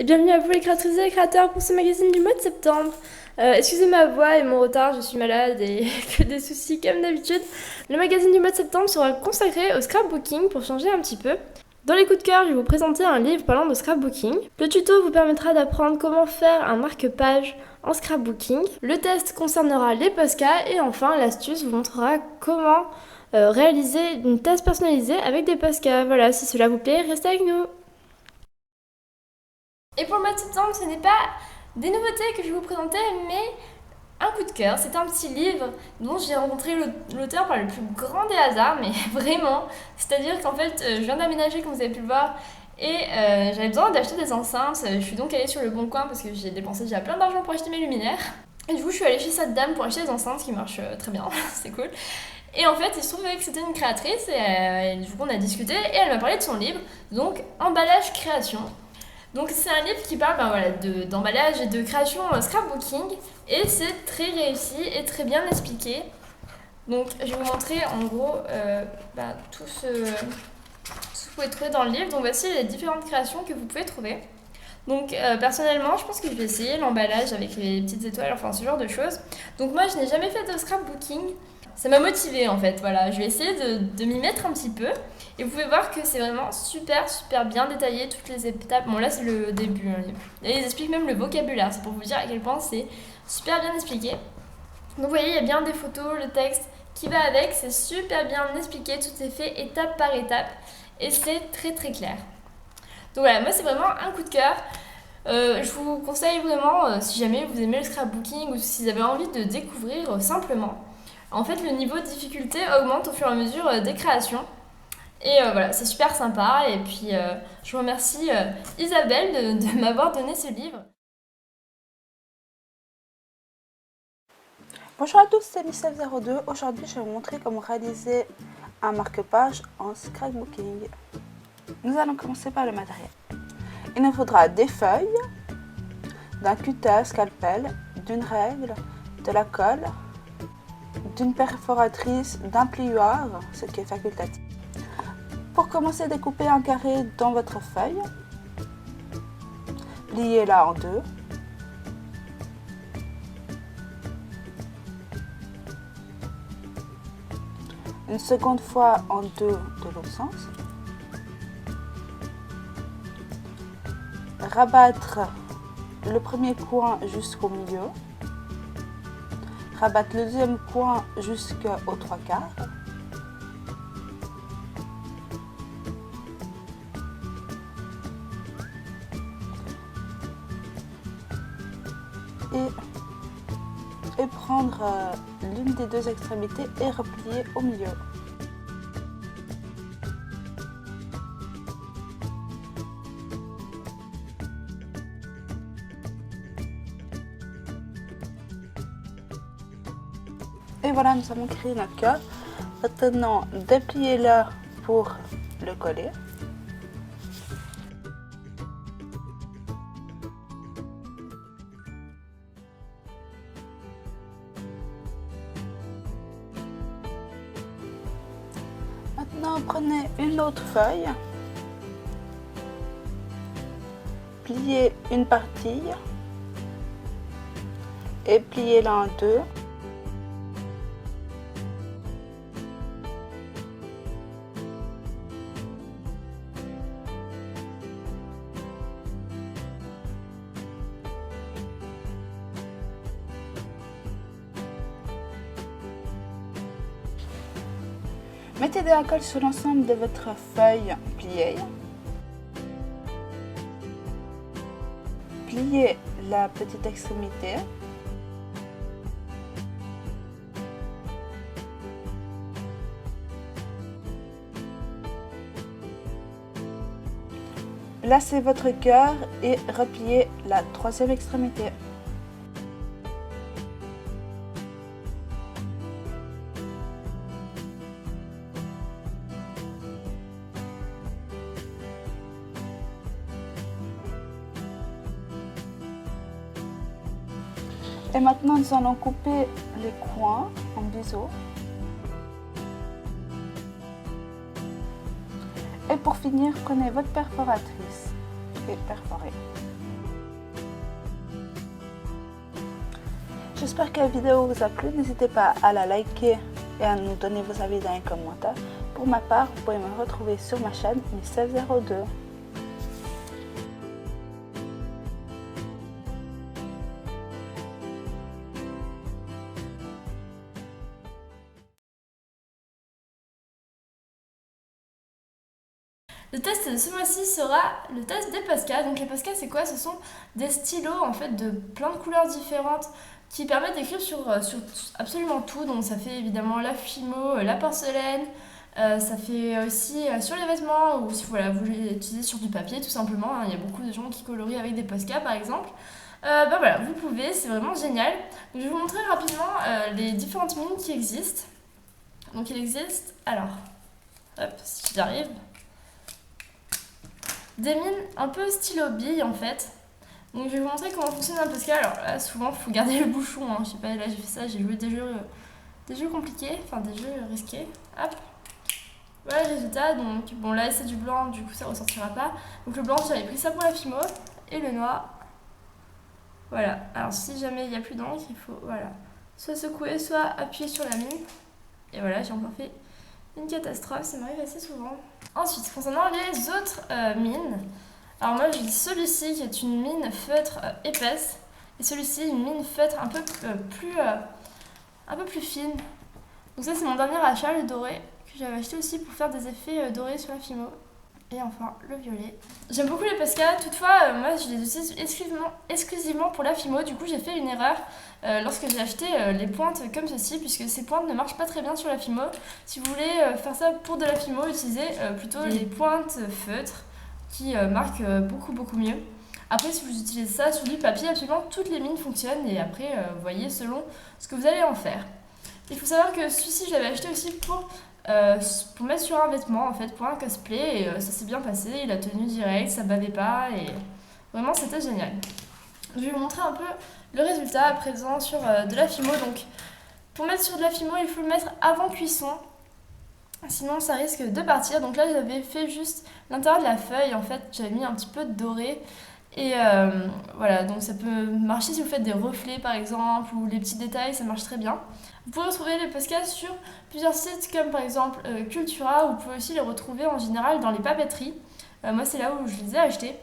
Et bienvenue à vous les créatrices et les créateurs pour ce magazine du mois de septembre. Excusez ma voix et mon retard, je suis malade et que des soucis comme d'habitude. Le magazine du mois de septembre sera consacré au scrapbooking pour changer un petit peu. Dans les coups de cœur, je vais vous présenter un livre parlant de scrapbooking. Le tuto vous permettra d'apprendre comment faire un marque-page en scrapbooking. Le test concernera les Posca et enfin l'astuce vous montrera comment réaliser une tasse personnalisée avec des Posca. Voilà, si cela vous plaît, restez avec nous. Et pour le mois de septembre, ce n'est pas des nouveautés que je vais vous présenter, mais un coup de cœur. C'est un petit livre dont j'ai rencontré l'auteur par le plus grand des hasards, mais vraiment. C'est-à-dire qu'en fait, je viens d'aménager, comme vous avez pu le voir, et j'avais besoin d'acheter des enceintes. Je suis donc allée sur le Bon Coin parce que j'ai dépensé déjà plein d'argent pour acheter mes luminaires. Et du coup, je suis allée chez cette dame pour acheter des enceintes qui marchent très bien, c'est cool. Et en fait, il se trouvait que c'était une créatrice, et du coup, on a discuté, et elle m'a parlé de son livre, donc Emballage Création. Donc c'est un livre qui parle d'emballage et de création scrapbooking et c'est très réussi et très bien expliqué. Donc je vais vous montrer en gros tout ce que vous pouvez trouver dans le livre. Donc voici les différentes créations que vous pouvez trouver. Donc personnellement je pense que je vais essayer l'emballage avec les petites étoiles, enfin ce genre de choses. Donc moi je n'ai jamais fait de scrapbooking. Ça m'a motivée en fait, voilà. Je vais essayer de m'y mettre un petit peu. Et vous pouvez voir que c'est vraiment super bien détaillé, toutes les étapes. Bon là c'est le début. Hein. Et ils expliquent même le vocabulaire, c'est pour vous dire à quel point c'est super bien expliqué. Donc vous voyez, il y a bien des photos, le texte qui va avec, c'est super bien expliqué, tout est fait étape par étape. Et c'est très clair. Donc voilà, moi c'est vraiment un coup de cœur. Je vous conseille vraiment, si jamais vous aimez le scrapbooking ou si vous avez envie de découvrir simplement. En fait, le niveau de difficulté augmente au fur et à mesure des créations. Et voilà, c'est super sympa. Et puis, je vous remercie Isabelle de m'avoir donné ce livre. Bonjour à tous, c'est Lissel02. Aujourd'hui, je vais vous montrer comment réaliser un marque-page en scrapbooking. Nous allons commencer par le matériel. Il nous faudra des feuilles, d'un cutter scalpel, d'une règle, de la colle, d'une perforatrice, d'un plioir, ce qui est facultatif. Pour commencer, découpez un carré dans votre feuille, pliez-la en deux. Une seconde fois en deux de l'autre sens. Rabattre le premier coin jusqu'au milieu. Rabattre le deuxième coin jusqu'aux trois quarts. Et prendre l'une des deux extrémités et replier au milieu. Et voilà, nous avons créé notre cœur. Maintenant, dépliez-le pour le coller. Maintenant, prenez une autre feuille, pliez une partie et pliez-la en deux. Mettez de la colle sur l'ensemble de votre feuille pliée. Pliez la petite extrémité. Lacez votre cœur et repliez la troisième extrémité. Et maintenant, nous allons couper les coins en biseau. Et pour finir, prenez votre perforatrice et perforez. J'espère que la vidéo vous a plu. N'hésitez pas à la liker et à nous donner vos avis dans les commentaires. Pour ma part, vous pouvez me retrouver sur ma chaîne Miss702. Le test de ce mois-ci sera le test des Posca. Donc les Posca, c'est quoi? Ce sont des stylos en fait de plein de couleurs différentes qui permettent d'écrire sur absolument tout. Donc ça fait évidemment la fimo, la porcelaine, ça fait aussi sur les vêtements ou si voilà, vous l'utilisez sur du papier tout simplement. Il y a beaucoup de gens qui colorient avec des Posca par exemple. Voilà, vous pouvez, c'est vraiment génial. Donc, je vais vous montrer rapidement les différentes mines qui existent. Donc il existe, alors, hop, si j'y arrive. Des mines un peu stylo bille en fait. Donc je vais vous montrer comment fonctionne un Posca. Alors là souvent il faut garder le bouchon, hein. Je sais pas, là j'ai fait ça, j'ai joué des jeux compliqués, enfin des jeux risqués. Hop. Voilà le résultat. Donc bon là c'est du blanc, du coup ça ressortira pas. Donc le blanc j'avais pris ça pour la fimo et le noir. Voilà. Alors si jamais il n'y a plus d'encre, il faut voilà, soit secouer, soit appuyer sur la mine. Et voilà, j'ai encore fait une catastrophe, ça m'arrive assez souvent. Ensuite, concernant les autres mines, alors moi j'ai celui-ci qui est une mine feutre épaisse et celui-ci une mine feutre un peu plus fine. Donc ça c'est mon dernier achat, le doré, que j'avais acheté aussi pour faire des effets dorés sur la fimo. Et enfin le violet. J'aime beaucoup les Posca, toutefois moi je les utilise exclusivement pour la fimo. Du coup j'ai fait une erreur lorsque j'ai acheté les pointes comme ceci, puisque ces pointes ne marchent pas très bien sur la fimo. Si vous voulez faire ça pour de la fimo, utilisez plutôt les pointes feutres qui marquent beaucoup mieux. Après si vous utilisez ça sur du papier, absolument toutes les mines fonctionnent et après vous voyez selon ce que vous allez en faire. Il faut savoir que celui-ci je l'avais acheté aussi pour mettre sur un vêtement en fait, pour un cosplay, et ça s'est bien passé, il a tenu direct, ça bavait pas et vraiment c'était génial. Je vais vous montrer un peu le résultat à présent sur de la fimo. Donc pour mettre sur de la fimo il faut le mettre avant cuisson, sinon ça risque de partir. Donc là j'avais fait juste l'intérieur de la feuille, en fait j'avais mis un petit peu de doré. Et voilà, donc ça peut marcher si vous faites des reflets par exemple ou les petits détails, ça marche très bien. Vous pouvez retrouver les Posca sur plusieurs sites comme par exemple Cultura, ou vous pouvez aussi les retrouver en général dans les papeteries. Moi c'est là où je les ai achetés.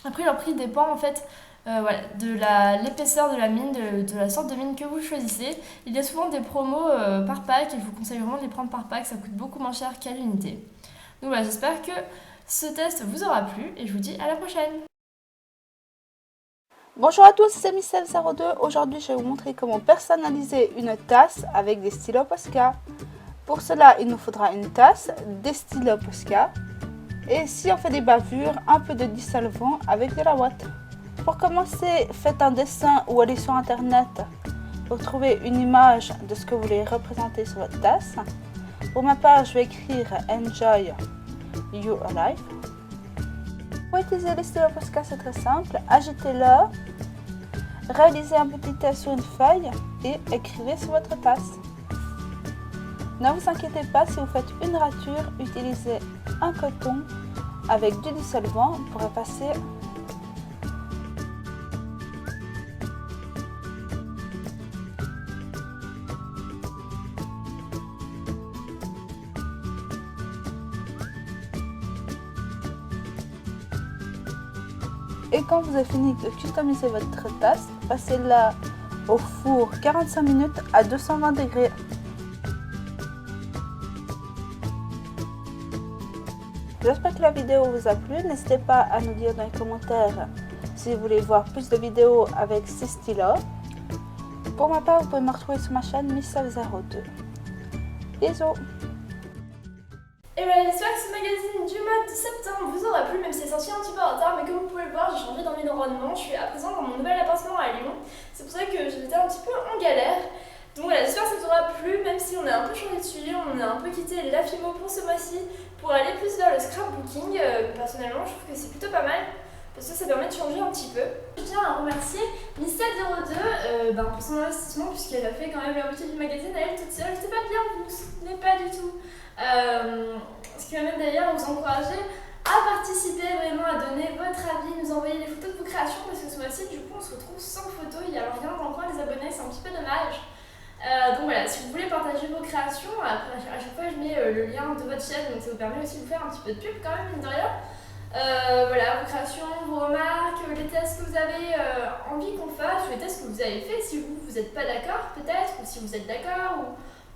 Après leur prix dépend en fait voilà, de l'épaisseur de la mine, de la sorte de mine que vous choisissez. Il y a souvent des promos par pack et je vous conseille vraiment de les prendre par pack, ça coûte beaucoup moins cher qu'à l'unité. Donc voilà, j'espère que ce test vous aura plu et je vous dis à la prochaine. Bonjour à tous, c'est Miss702. Aujourd'hui, je vais vous montrer comment personnaliser une tasse avec des stylos Posca. Pour cela, il nous faudra une tasse, des stylos Posca et si on fait des bavures, un peu de dissolvant avec de la ouate. Pour commencer, faites un dessin ou allez sur internet pour trouver une image de ce que vous voulez représenter sur votre tasse. Pour ma part, je vais écrire Enjoy Your Life. Pour utiliser les stylos Posca, c'est très simple. Agitez-le, réalisez un petit test sur une feuille et écrivez sur votre tasse. Ne vous inquiétez pas si vous faites une rature, utilisez un coton avec du dissolvant pour effacer. Et quand vous avez fini de customiser votre tasse, passez-la au four 45 minutes à 220 degrés. J'espère que la vidéo vous a plu. N'hésitez pas à nous dire dans les commentaires si vous voulez voir plus de vidéos avec ces stylos. Pour ma part, vous pouvez me retrouver sur ma chaîne Miss702. Bisous! Et voilà, j'espère que ce magazine du mois de septembre vous aura plu, même si c'est sorti un petit peu en retard, mais comme vous pouvez le voir, j'ai changé d'environnement. Je suis à présent dans mon nouvel appartement à Lyon. C'est pour ça que j'étais un petit peu en galère. Donc voilà, j'espère que ça vous aura plu, même si on a un peu changé de sujet, on a un peu quitté la fimo pour ce mois-ci pour aller plus vers le scrapbooking. Personnellement, je trouve que c'est plutôt pas mal parce que ça permet de changer un petit peu. Je tiens à remercier Miss702 pour son investissement, puisqu'elle a fait quand même la moitié du magazine à elle toute seule. C'était pas bien, vous ne vous souvenez pas du tout. Ce qui m'amène d'ailleurs à vous encourager à participer, vraiment à donner votre avis, nous envoyer les photos de vos créations, parce que ce mois-ci fois-ci, du coup, on se retrouve sans photo, il n'y a rien dans le coin des abonnés, c'est un petit peu dommage. Donc voilà, si vous voulez partager vos créations, après, à chaque fois je mets le lien de votre chaîne, donc ça vous permet aussi de vous faire un petit peu de pub quand même, mine de rien. Voilà, vos créations, vos remarques, les tests que vous avez envie qu'on fasse, ou les tests que vous avez fait, si vous n'êtes pas d'accord peut-être, ou si vous êtes d'accord, ou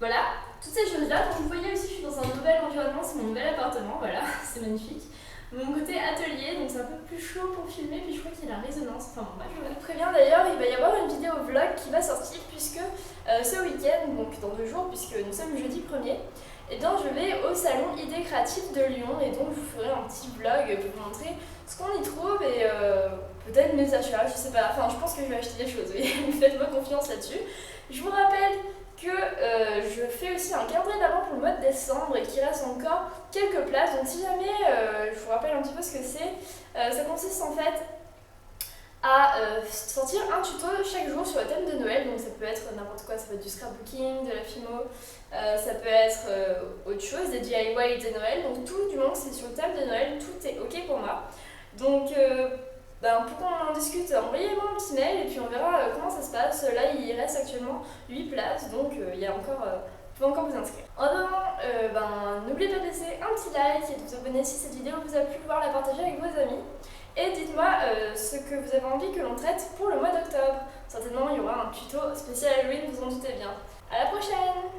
voilà, toutes ces choses-là. Donc vous voyez aussi, je suis dans un nouvel environnement, c'est mon nouvel appartement, voilà, c'est magnifique. Mon côté atelier, donc c'est un peu plus chaud pour filmer, puis je crois qu'il y a la résonance. Enfin bon, bref, je vous préviens d'ailleurs, il va y avoir une vidéo vlog qui va sortir, puisque ce week-end, donc dans 2 jours, puisque nous sommes jeudi 1er, et bien je vais au salon Idées Créatives de Lyon, et donc je vous ferai un petit vlog pour vous montrer ce qu'on y trouve et peut-être mes achats, je sais pas, enfin je pense que je vais acheter des choses, oui, faites-moi confiance là-dessus. Je vous rappelle que je fais aussi un calendrier d'avant pour le mois de décembre et qu'il reste encore quelques places, donc si jamais, je vous rappelle un petit peu ce que c'est, ça consiste en fait à sortir un tuto chaque jour sur le thème de Noël, donc ça peut être n'importe quoi, ça peut être du scrapbooking, de la filmo, ça peut être autre chose, des DIY de Noël, donc tout du moment c'est sur le thème de Noël, tout est ok pour moi. Donc pour qu'on en discute, envoyez-moi un petit mail et puis on verra comment ça se passe. Là il reste actuellement 8 places, donc il y a encore, vous pouvez encore vous inscrire. En attendant, n'oubliez pas de laisser un petit like et de vous abonner si cette vidéo vous a plu, pouvoir la partager avec vos amis. Et dites-moi ce que vous avez envie que l'on traite pour le mois d'octobre. Certainement il y aura un tuto spécial Halloween, vous en doutez bien. À la prochaine!